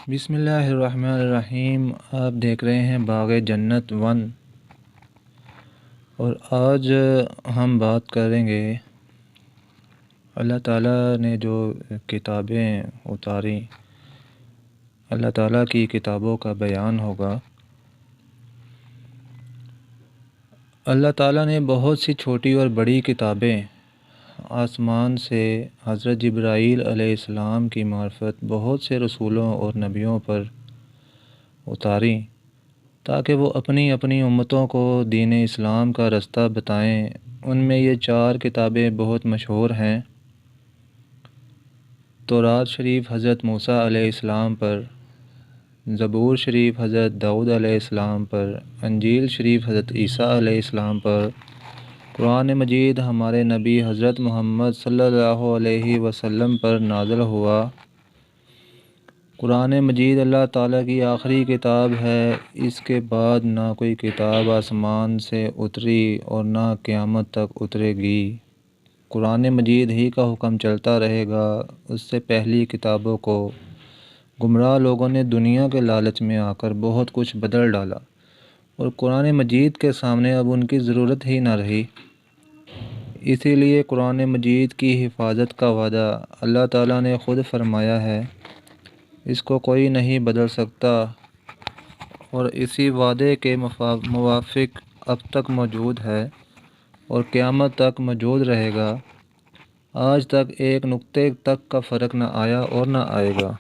بسم اللہ الرحمن الرحیم۔ آپ دیکھ رہے ہیں باغ جنت 1 اور آج ہم بات کریں گے اللہ تعالیٰ نے جو کتابیں اتاری، اللہ تعالیٰ کی کتابوں کا بیان ہوگا۔ اللہ تعالیٰ نے بہت سی چھوٹی اور بڑی کتابیں آسمان سے حضرت جبرائیل علیہ السلام کی معرفت بہت سے رسولوں اور نبیوں پر اتاری تاکہ وہ اپنی اپنی امتوں کو دین اسلام کا رستہ بتائیں۔ ان میں یہ 4 کتابیں بہت مشہور ہیں۔ تورات شریف حضرت موسیٰ علیہ السلام پر، زبور شریف حضرت داؤد علیہ السلام پر، انجیل شریف حضرت عیسیٰ علیہ السلام پر، قرآن مجید ہمارے نبی حضرت محمد صلی اللہ علیہ وسلم پر نازل ہوا۔ قرآن مجید اللہ تعالیٰ کی آخری کتاب ہے۔ اس کے بعد نہ کوئی کتاب آسمان سے اتری اور نہ قیامت تک اترے گی۔ قرآن مجید ہی کا حکم چلتا رہے گا۔ اس سے پہلی کتابوں کو گمراہ لوگوں نے دنیا کے لالچ میں آ کر بہت کچھ بدل ڈالا اور قرآن مجید کے سامنے اب ان کی ضرورت ہی نہ رہی۔ اسی لیے قرآن مجید کی حفاظت کا وعدہ اللہ تعالیٰ نے خود فرمایا ہے، اس کو کوئی نہیں بدل سکتا، اور اسی وعدے کے موافق اب تک موجود ہے اور قیامت تک موجود رہے گا۔ آج تک ایک نقطے تک کا فرق نہ آیا اور نہ آئے گا۔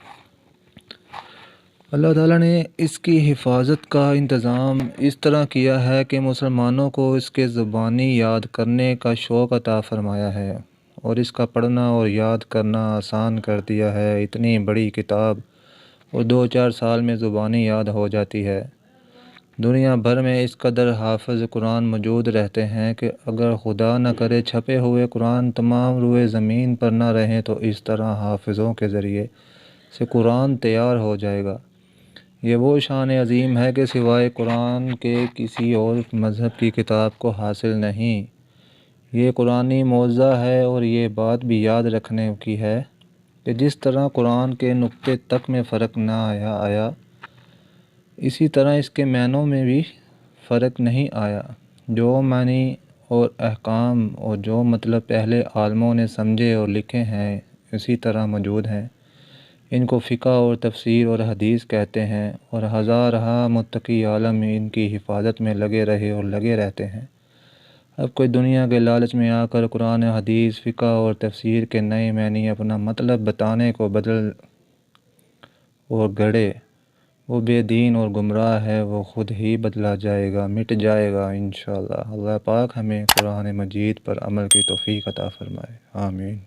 اللہ تعالیٰ نے اس کی حفاظت کا انتظام اس طرح کیا ہے کہ مسلمانوں کو اس کے زبانی یاد کرنے کا شوق عطا فرمایا ہے اور اس کا پڑھنا اور یاد کرنا آسان کر دیا ہے۔ اتنی بڑی کتاب اور 2-4 سال میں زبانی یاد ہو جاتی ہے۔ دنیا بھر میں اس قدر حافظ قرآن موجود رہتے ہیں کہ اگر خدا نہ کرے چھپے ہوئے قرآن تمام روئے زمین پر نہ رہیں تو اس طرح حافظوں کے ذریعے سے قرآن تیار ہو جائے گا۔ یہ وہ شان عظیم ہے کہ سوائے قرآن کے کسی اور مذہب کی کتاب کو حاصل نہیں۔ یہ قرآنی معجزہ ہے اور یہ بات بھی یاد رکھنے کی ہے کہ جس طرح قرآن کے نقطے تک میں فرق نہ آیا، اسی طرح اس کے معنوں میں بھی فرق نہیں آیا۔ جو معنی اور احکام اور جو مطلب پہلے عالموں نے سمجھے اور لکھے ہیں اسی طرح موجود ہیں۔ ان کو فقہ اور تفسیر اور حدیث کہتے ہیں اور ہزارہا متقی عالم ان کی حفاظت میں لگے رہے اور لگے رہتے ہیں۔ اب کوئی دنیا کے لالچ میں آ کر قرآن حدیث فقہ اور تفسیر کے نئے معنی اپنا مطلب بتانے کو بدل اور گڑھے، وہ بے دین اور گمراہ ہے، وہ خود ہی بدلا جائے گا، مٹ جائے گا انشاءاللہ۔ اللہ پاک ہمیں قرآن مجید پر عمل کی توفیق عطا فرمائے، آمین۔